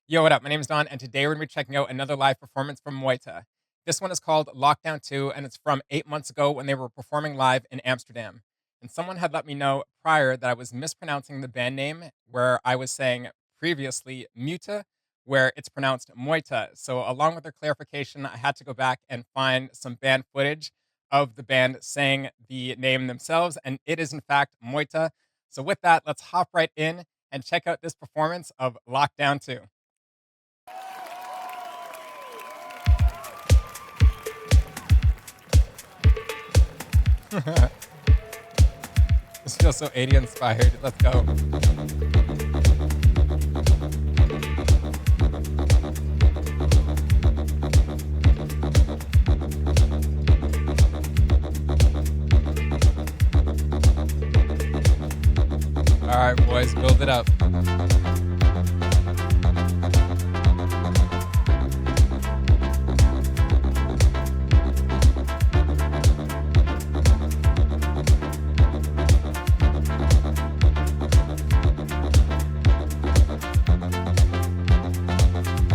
Yo, what up? My name is Don, and today we're going to be checking out another live performance from MEUTE. This one is called Lockdown 2, and it's from 8 months ago when they were performing live in Amsterdam. And someone had let me know prior that I was mispronouncing the band name, where I was saying previously MEUTE, where it's pronounced MEUTE. So, along with their clarification, I had to go back and find some band footage of the band saying the name themselves, and it is in fact MEUTE. So, with that, let's hop right in and check out this performance of Lockdown 2. This feels so 80 inspired. Let's go. All right, boys, build it up.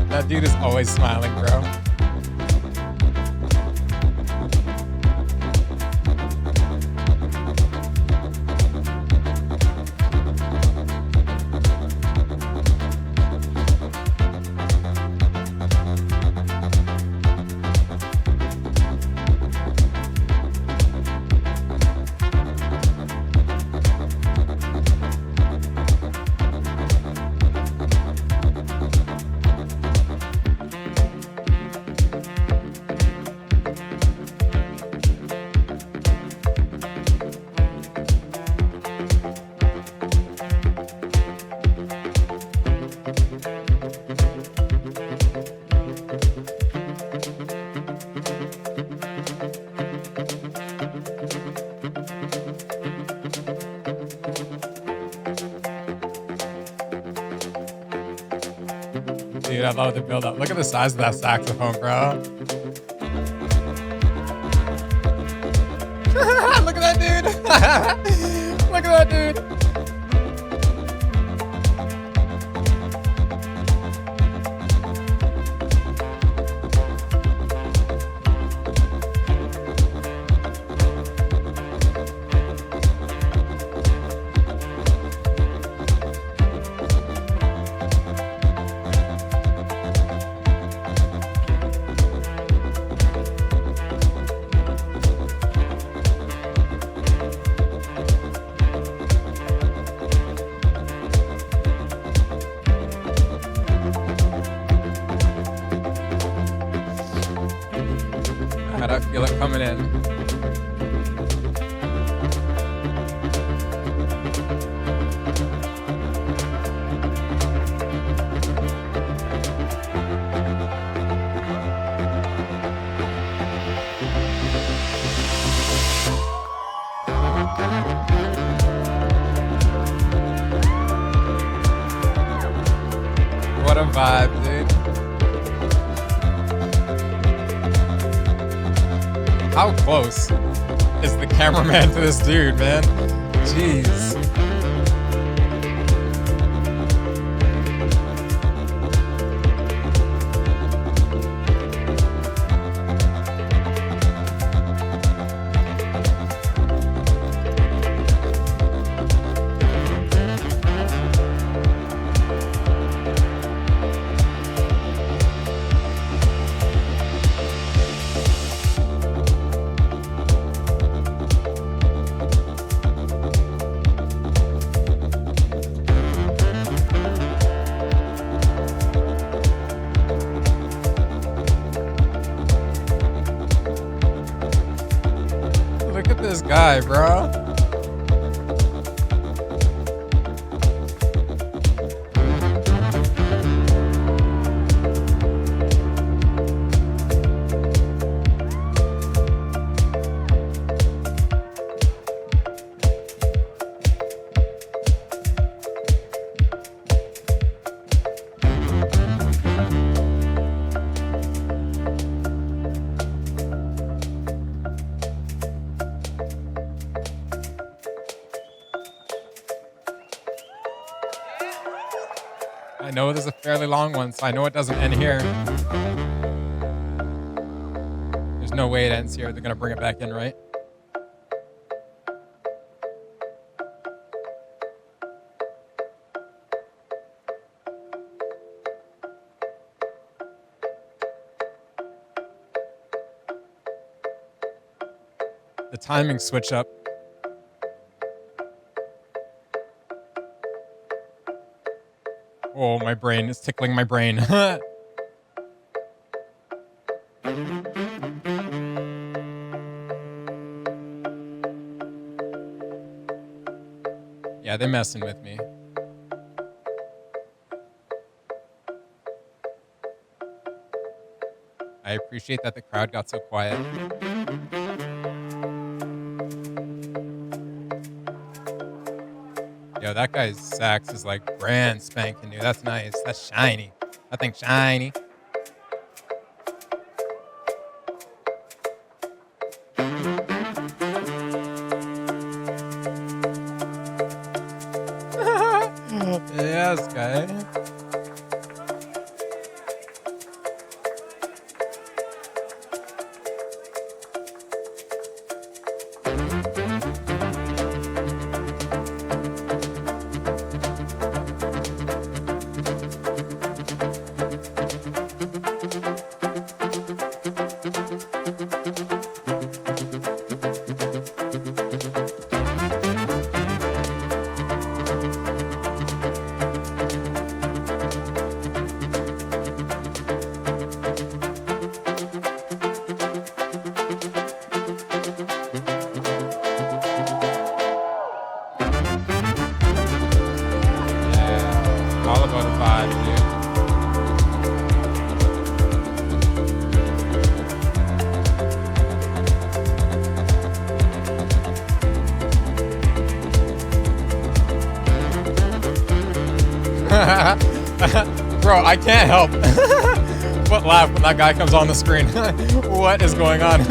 That dude is always smiling, bro. Dude, I love the build up. Look at the size of that saxophone, bro. Look at that dude. Look at that dude. God, I feel it coming in. What a vibe, dude. How close is the cameraman to this dude, man? Jeez. Look at this guy, bro. I know is a fairly long one, so I know it doesn't end here. There's no way it ends here. They're gonna bring it back in, right? The timing switch up. Oh, my brain is tickling my brain. Yeah, they're messing with me. I appreciate that the crowd got so quiet. Yo, that guy's sax is like brand spanking new. That's nice. That's shiny. That thing's shiny. Yes, guy. Yeah, all about a vibe, dude. Bro, I can't help but laugh when that guy comes on the screen. What is going on?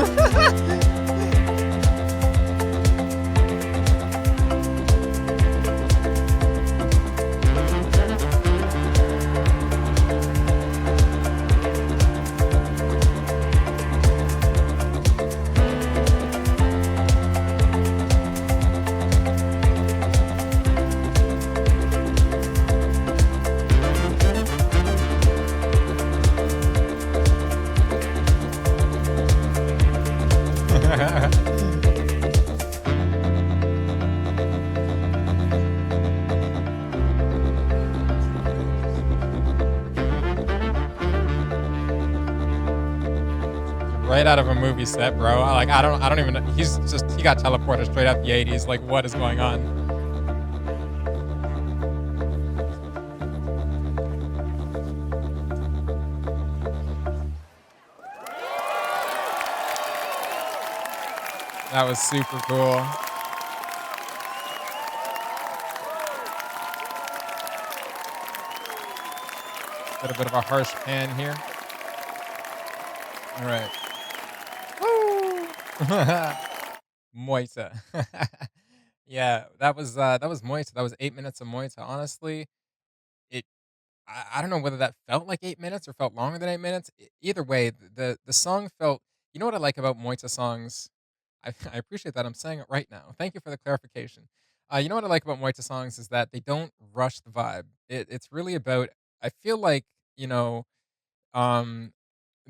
Right out of a movie set, bro. Like I don't even know. He got teleported straight out the 80s. Like what is going on? That was super cool. Got a bit of a harsh pan here. All right. Woo! Moita. Yeah, that was Moita. That was 8 minutes of Moita. Honestly, it I don't know whether that felt like 8 minutes or felt longer than 8 minutes. Either way, the song felt. You know what I like about Moita songs? I appreciate that I'm saying it right now. Thank you for the clarification. You know what I like about Moita songs is that they don't rush the vibe. It's really about. I feel like you know. Um,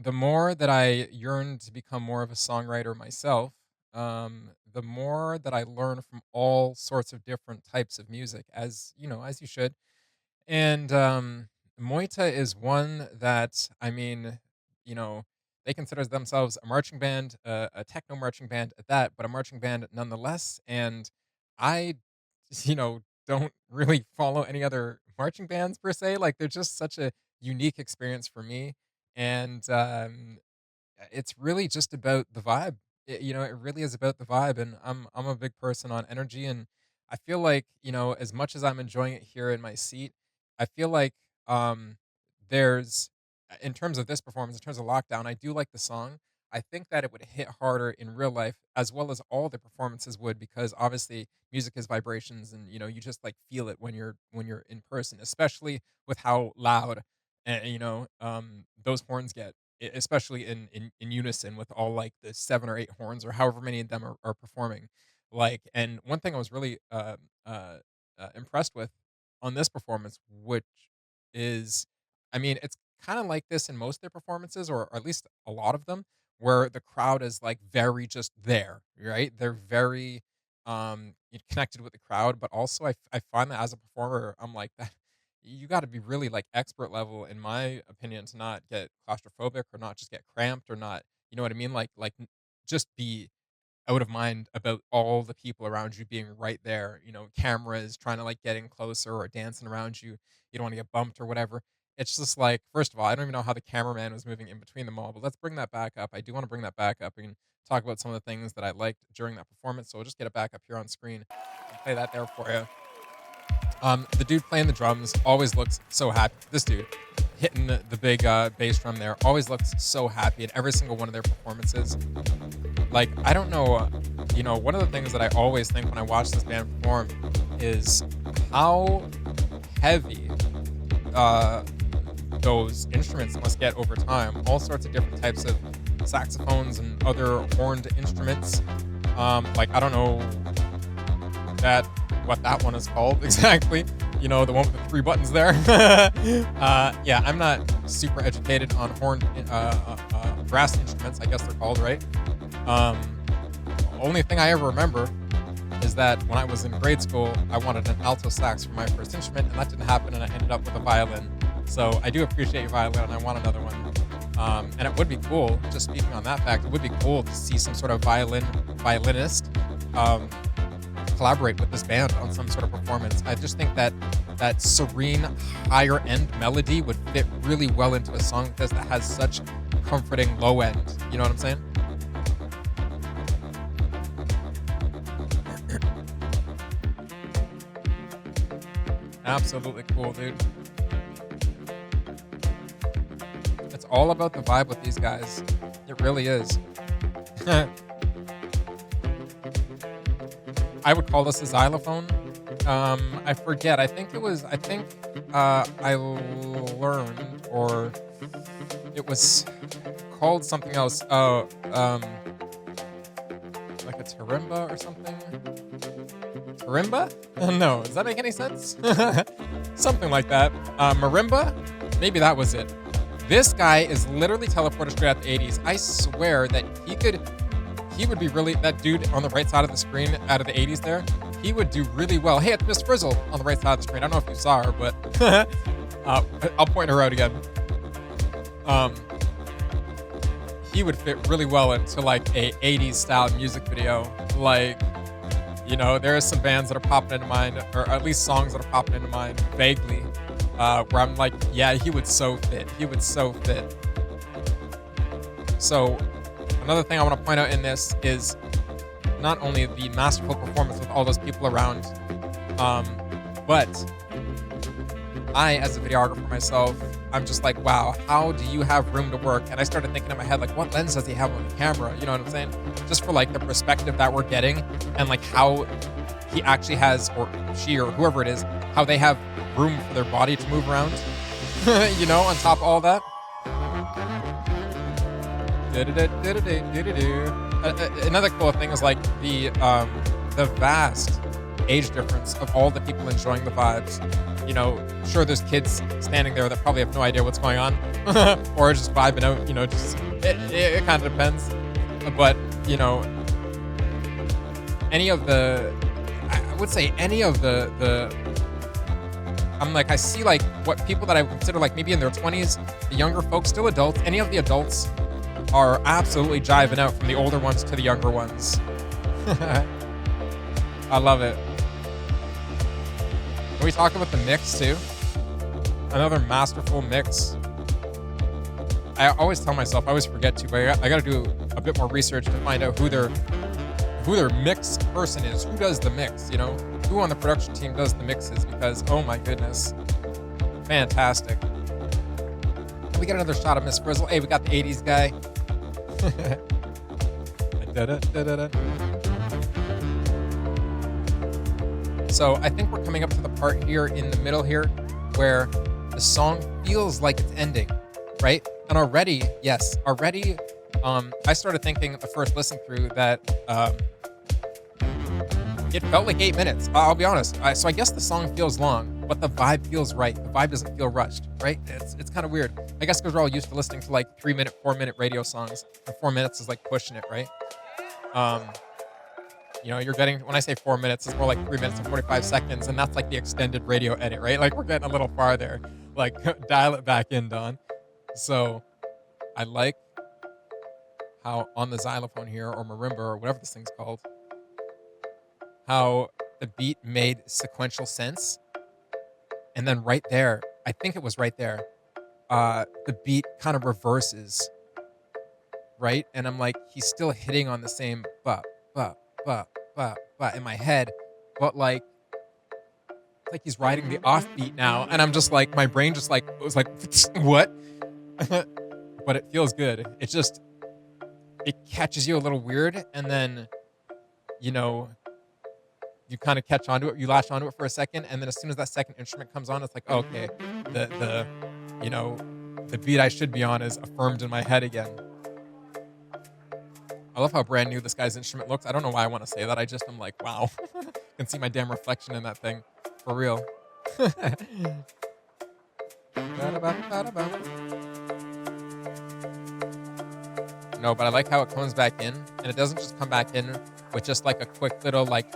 the more that I yearn to become more of a songwriter myself, the more that I learn from all sorts of different types of music, as you know, as you should. And Moita is one that I mean, you know, they consider themselves a marching band, a techno marching band at that, but a marching band nonetheless. And I, don't really follow any other marching bands per se. Like they're just such a unique experience for me. And it's really just about the vibe. It really is about the vibe, and I'm a big person on energy, and I feel like as much as I'm enjoying it here in my seat, I feel like um, there's in terms of this performance, in terms of Lockdown, I do like the song. I think that it would hit harder in real life as well as all the performances would, because obviously music is vibrations, and you just like feel it when you're in person, especially with how loud and those horns get, especially in unison with all like the 7 or 8 horns or however many of them are performing. Like, and one thing I was really impressed with on this performance, which is, I mean, it's kind of like this in most of their performances, or at least a lot of them, where the crowd is like very just there, right? They're very connected with the crowd, but also I find that as a performer, I'm like that. You got to be really like expert level, in my opinion, to not get claustrophobic or not just get cramped or not, you know what I mean? Just be out of mind about all the people around you being right there, cameras trying to like get in closer or dancing around you. You don't want to get bumped or whatever. It's just like, first of all, I don't even know how the cameraman was moving in between them all, but let's bring that back up. I do want to bring that back up and talk about some of the things that I liked during that performance. So we'll just get it back up here on screen and play that there for you. The dude playing the drums always looks so happy. This dude hitting the big bass drum there always looks so happy in every single one of their performances. Like, I don't know, one of the things that I always think when I watch this band perform is how heavy those instruments must get over time. All sorts of different types of saxophones and other horned instruments. I don't know what that one is called exactly. The one with the 3 buttons there. Yeah, I'm not super educated on horned brass instruments, I guess they're called, right? Only thing I ever remember is that when I was in grade school, I wanted an alto sax for my first instrument, and that didn't happen, and I ended up with a violin. So I do appreciate your violin, and I want another one. And it would be cool, just speaking on that fact, it would be cool to see some sort of violinist collaborate with this band on some sort of performance. I just think that that serene, higher end melody would fit really well into a song like this that has such comforting low end. You know what I'm saying? Absolutely cool, dude. It's all about the vibe with these guys. It really is. I would call this a xylophone. I forget. I think I learned, or it was called something else. Like a tarimba or something. Tarimba? No, does that make any sense? Something like that. Marimba? Maybe that was it. This guy is literally teleported straight out the 80s. I swear that he would be really, that dude on the right side of the screen out of the 80s there, he would do really well. Hey, it's Miss Frizzle on the right side of the screen. I don't know if you saw her, but I'll point her out again. He would fit really well into like a 80s style music video. Like, there are some bands that are popping into mind, or at least songs that are popping into mind vaguely, where I'm like, yeah, he would so fit. He would so fit. So another thing I want to point out in this is not only the masterful performance with all those people around, but I, as a videographer myself, I'm just like, wow, how do you have room to work? And I started thinking in my head, like, what lens does he have on the camera? You know what I'm saying? Just for like the perspective that we're getting, and like how he actually has, or she, or whoever it is, how they have room for their body to move around, on top of all that. Another cool thing is like the vast age difference of all the people enjoying the vibes. Sure, there's kids standing there that probably have no idea what's going on, or just vibing out. It kind of depends. But any of the, I would say any of the. I'm like, I see like what people that I consider like maybe in their 20s, the younger folks, still adults. Any of the adults are absolutely jiving out, from the older ones to the younger ones. I love it. Can we talk about the mix too? Another masterful mix. I always tell myself, I always forget to, but I got to do a bit more research to find out who their mix person is. Who does the mix? Who on the production team does the mixes? Because oh my goodness, fantastic. Can we get another shot of Miss Frizzle? Hey, we got the 80s guy. Da-da-da-da-da. So I think we're coming up to the part here in the middle here where the song feels like it's ending, right? And already, yes, already, I started thinking at the first listen through that it felt like 8 minutes. I'll be honest. So I guess the song feels long, but the vibe feels right. The vibe doesn't feel rushed, right? It's kind of weird. I guess because we're all used to listening to like 3 minute, 4 minute radio songs, and 4 minutes is like pushing it, right? Um, you're getting when I say 4 minutes, it's more like 3 minutes and 45 seconds, and that's like the extended radio edit, right? Like we're getting a little far there. Like dial it back in, Don. So I like how on the xylophone here or marimba or whatever this thing's called, how the beat made sequential sense. And then right there, I think it was right there, the beat kind of reverses, right? And I'm like, he's still hitting on the same ba, ba, ba in my head, but like, it's like he's riding the offbeat now. And I'm just like, my brain just like, it was like, what? But it feels good. It catches you a little weird. And then, you know, you kind of catch onto it, you latch onto it for a second, and then as soon as that second instrument comes on, it's like, oh, okay, the you know, the beat I should be on is affirmed in my head again. I love how brand new this guy's instrument looks. I don't know why I want to say that. I just am like, wow, I can see my damn reflection in that thing, for real. No, but I like how it comes back in, and it doesn't just come back in with just like a quick little like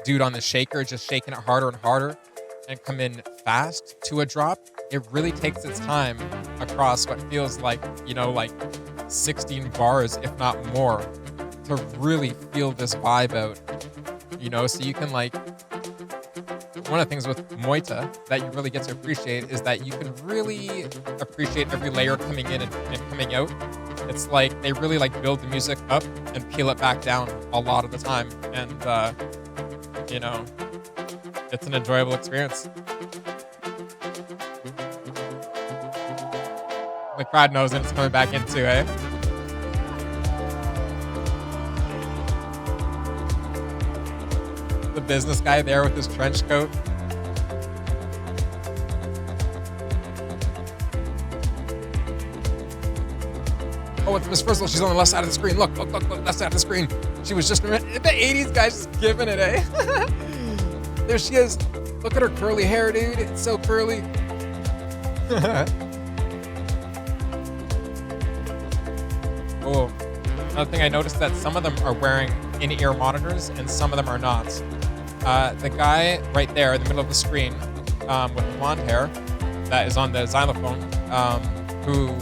dude on the shaker just shaking it harder and harder and come in fast to a drop. It really takes its time across what feels like, like 16 bars, if not more, to really feel this vibe out. So you can like, one of the things with MEUTE that you really get to appreciate is that you can really appreciate every layer coming in and coming out. It's like they really like build the music up and peel it back down a lot of the time. And, it's an enjoyable experience. The crowd knows and it's coming back into, eh? The business guy there with his trench coat. Oh, it's Miss Frizzle. She's on the left side of the screen. Look, left side of the screen. She was just the 80s guy's just giving it, eh? There she is. Look at her curly hair, dude. It's so curly. Oh, another thing I noticed that some of them are wearing in-ear monitors and some of them are not. The guy right there in the middle of the screen with the blonde hair that is on the xylophone, who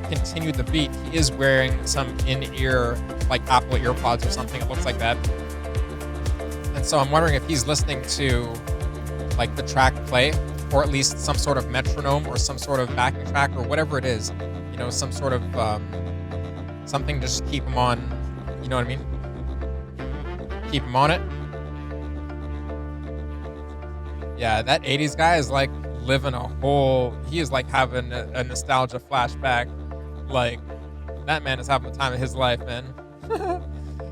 continued the beat, he is wearing some in-ear, like Apple earpods or something. It looks like that. And so I'm wondering if he's listening to like the track play, or at least some sort of metronome or some sort of backing track or whatever it is, some sort of something to just keep him on, you know what I mean? Keep him on it. Yeah, that 80s guy is like living he is like having a nostalgia flashback. Like, that man is having the time of his life, man.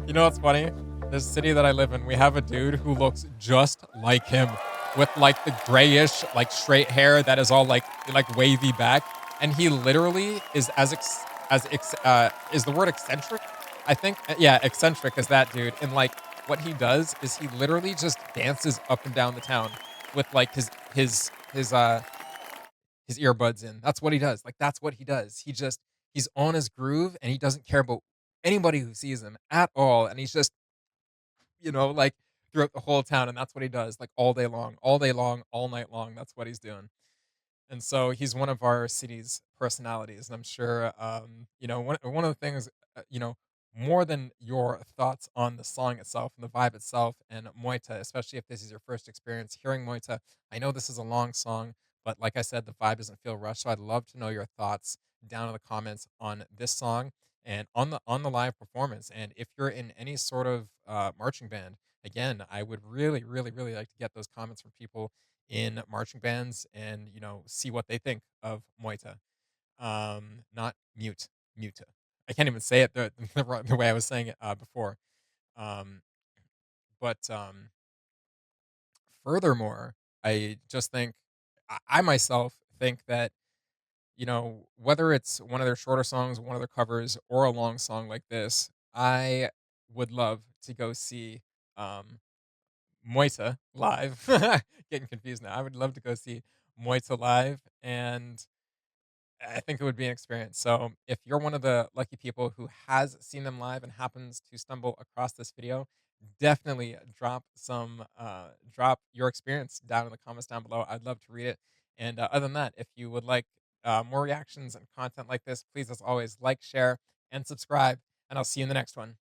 You know what's funny? This city that I live in, we have a dude who looks just like him, with like the grayish, like straight hair that is all like wavy back, and he literally is is the word eccentric? I think, yeah, eccentric as that dude. And like, what he does is he literally just dances up and down the town with like his earbuds in. That's what he does. Like, that's what he does. He's on his groove and he doesn't care about anybody who sees him at all. And he's just, like throughout the whole town. And that's what he does, like all day long, all night long. That's what he's doing. And so he's one of our city's personalities. And I'm sure, one of the things, more than your thoughts on the song itself and the vibe itself and MEUTE, especially if this is your first experience hearing MEUTE. I know this is a long song, but like I said, the vibe doesn't feel rushed. So I'd love to know your thoughts down in the comments on this song and on the live performance. And if you're in any sort of marching band, again, I would really, really, really like to get those comments from people in marching bands and see what they think of MEUTE. Not mute. MEUTE. I can't even say it the way I was saying it, before. Um, but furthermore, I just think I myself think that, whether it's one of their shorter songs, one of their covers, or a long song like this, I would love to go see, um, MEUTE live. Getting confused now. I would love to go see MEUTE live, and I think it would be an experience. So, if you're one of the lucky people who has seen them live and happens to stumble across this video, definitely drop your experience down in the comments down below. I'd love to read it. And other than that, if you would like more reactions and content like this, please, as always, like, share, and subscribe. And I'll see you in the next one.